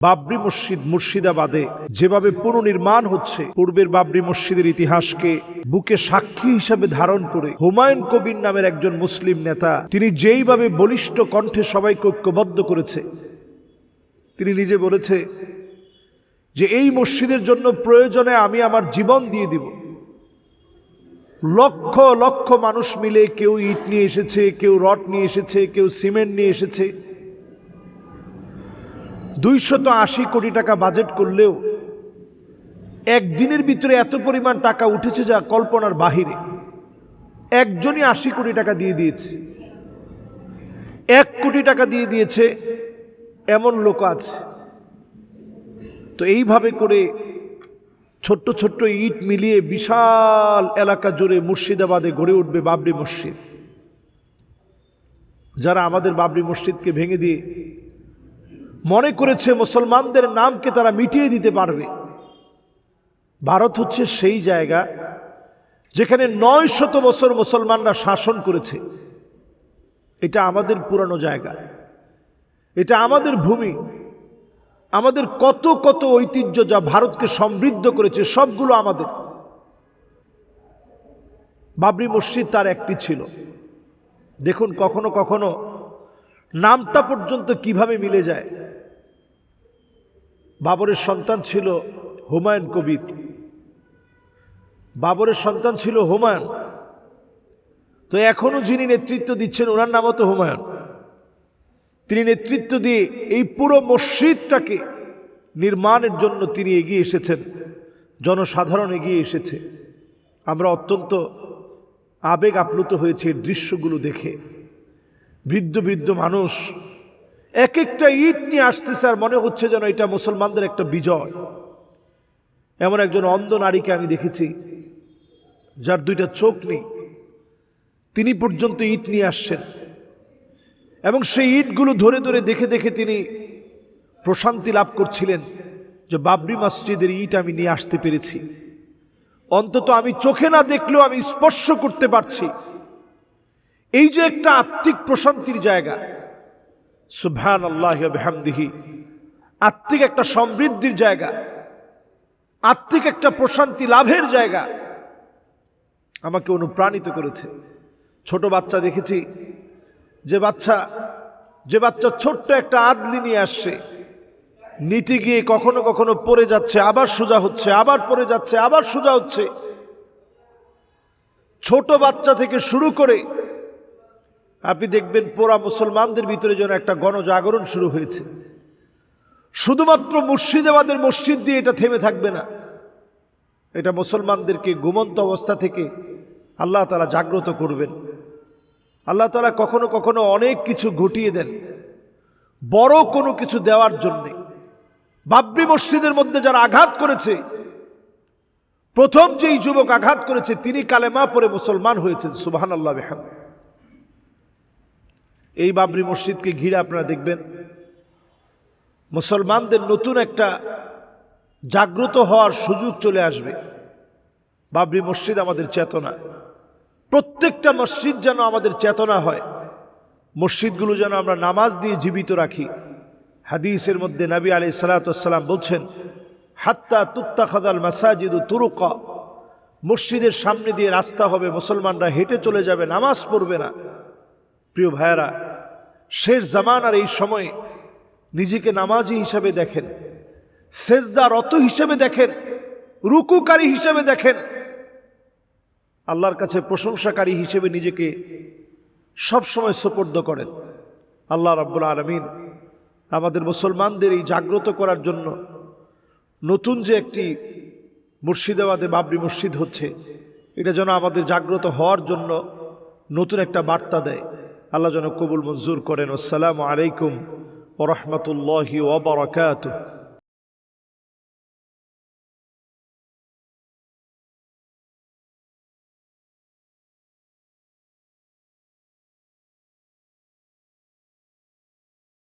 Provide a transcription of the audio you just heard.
বাবরি মসজিদ মুর্শিদাবাদে যেভাবে পুনর্নির্মাণ হচ্ছে, পূর্বের বাবরি মসজিদের ইতিহাসকে বুকে সাক্ষী হিসেবে ধারণ করে হুমায়ুন কবির নামের একজন মুসলিম নেতা, তিনি যেইভাবে বলিষ্ঠ কণ্ঠে সবাইকে ঐক্যবদ্ধ করেছে, তিনি নিজে বলেছে যে এই মসজিদের জন্য প্রয়োজনে আমি আমার জীবন দিয়ে দিব। লক্ষ লক্ষ মানুষ মিলে কেউ ইট নিয়ে এসেছে, কেউ রড নিয়ে এসেছে, কেউ সিমেন্ট নিয়ে এসেছে। 280 কোটি টাকা বাজেট করলেও একদিনের ভিতরে এত পরিমাণ টাকা উঠেছে যা কল্পনার বাহিরে। একজনই 80 কোটি টাকা দিয়ে দিয়েছে, 1 কোটি টাকা দিয়ে দিয়েছে এমন লোক আছে। তো এইভাবে করে ছোট্ট ছোট্ট ইট মিলিয়ে বিশাল এলাকা জুড়ে মুর্শিদাবাদে গড়ে উঠবে বাবরি মসজিদ। যারা আমাদের বাবরি মসজিদকে ভেঙে দিয়ে মনে করেছে মুসলমানদের নামকে তারা মিটিয়ে দিতে পারবে, ভারত হচ্ছে সেই জায়গা যেখানে 900 বছর মুসলমানরা শাসন করেছে। এটা আমাদের পুরানো জায়গা, এটা আমাদের ভূমি, আমাদের কত কত ঐতিহ্য যা ভারতকে সমৃদ্ধ করেছে সবগুলো আমাদের। বাবরি মসজিদ তার একটি ছিল। দেখুন কখনো কখনো নামটা পর্যন্ত কিভাবে মিলে যায়। বাবরের সন্তান ছিল হুমায়ুন কবির, বাবরের সন্তান ছিল হুমায়ুন। তো এখনো যিনি নেতৃত্ব দিচ্ছেন ওনার নামও তো হুমায়ুন। তিনি নেতৃত্ব দিয়ে এই পুরো মসজিদটাকে নির্মাণের জন্য তিনি এগিয়ে এসেছেন, জনসাধারণ এগিয়ে এসেছে। আমরা অত্যন্ত আবেগ আপ্লুত হয়েছি এই দৃশ্যগুলো দেখে। বৃদ্ধ বৃদ্ধ মানুষ এক একটা ইট নিয়ে আসতেছে আর মনে হচ্ছে যেন এটা মুসলমানদের একটা বিজয়। এমন একজন অন্ধ নারীকে আমি দেখেছি যার 2টা চোখ নেই, তিনি পর্যন্ত ইট নিয়ে আসছেন এবং সেই ইটগুলো ধরে ধরে দেখে দেখে তিনি প্রশান্তি লাভ করছিলেন যে বাবরি মসজিদের ইট আমি নিয়ে আসতে পেরেছি। অন্তত আমি চোখে না দেখলেও আমি স্পর্শ করতে পারছি। এই যে একটা আত্মিক প্রশান্তির জায়গা, সুবহানাল্লাহি ওয়া বিহামদিহি, আত্মিক একটা সমৃদ্ধির জায়গা, আত্মিক একটা প্রশান্তি লাভের জায়গা আমাকে অনুপ্রাণিত করেছে। ছোট বাচ্চা দেখেছি, যে বাচ্চা ছোট্ট একটা আদলি নিয়ে আসছে, নিতে গিয়ে কখনো কখনো পড়ে যাচ্ছে, আবার সোজা হচ্ছে, আবার পড়ে যাচ্ছে, আবার সোজা হচ্ছে। ছোট বাচ্চা থেকে শুরু করে আপনি দেখবেন পুরা মুসলমানদের ভিতরে যেন একটা গণজাগরণ শুরু হয়েছে। শুধুমাত্র মুর্শিদাবাদের মসজিদ দিয়ে এটা থেমে থাকবে না, এটা মুসলমানদেরকে ঘুমন্ত অবস্থা থেকে আল্লাহ তাআলা জাগ্রত করবেন। আল্লাহ তাআলা কখনো কখনো অনেক কিছু ঘটিয়ে দেন বড় কোনো কিছু দেওয়ার জন্যে। বাবরি মসজিদের মধ্যে যারা আঘাত করেছে, প্রথম যেই যুবক আঘাত করেছে তিনি কালেমা পড়ে মুসলমান হয়েছেন, সুবহানাল্লাহ বিহামদিহি। এই বাবরি মসজিদকে ঘিরে আপনারা দেখবেন মুসলমানদের নতুন একটা জাগ্রত হওয়ার সুযোগ চলে আসবে। বাবরি মসজিদ আমাদের চেতনা, প্রত্যেকটা মসজিদ যেন আমাদের চেতনা হয়। মসজিদগুলো যেন আমরা নামাজ দিয়ে জীবিত রাখি। হাদিসের মধ্যে নবী আলাইহিস সালাতু ওয়াস সালাম বলছেন, হাত্তা তুত্তাখাযাল মাসাজিদু তুরুকা, মসজিদের সামনে দিয়ে রাস্তা হবে, মুসলমানরা হেঁটে চলে যাবে, নামাজ পড়বে না। প্রিয় ভাইয়েরা, শেষ জামানার এই সময়ে নিজেকে নামাজি হিসাবে দেখেন, সেজদারত হিসেবে দেখেন, রুকুকারী হিসেবে দেখেন, আল্লাহর কাছে প্রশংসাকারী হিসেবে নিজেকে সবসময় সুপর্দ করেন। আল্লাহ রাব্বুল আলামিন আমাদের মুসলমানদের এই জাগ্রত করার জন্য নতুন যে একটি মুর্শিদাবাদে বাবরি মসজিদ হচ্ছে, এটা যেন আমাদের জাগ্রত হওয়ার জন্য নতুন একটা বার্তা দেয়। আল্লাহ যেন কবুল মঞ্জুর করেন। আসসালামু আলাইকুম ওয়া রাহমাতুল্লাহি ওয়া বারাকাতুহু।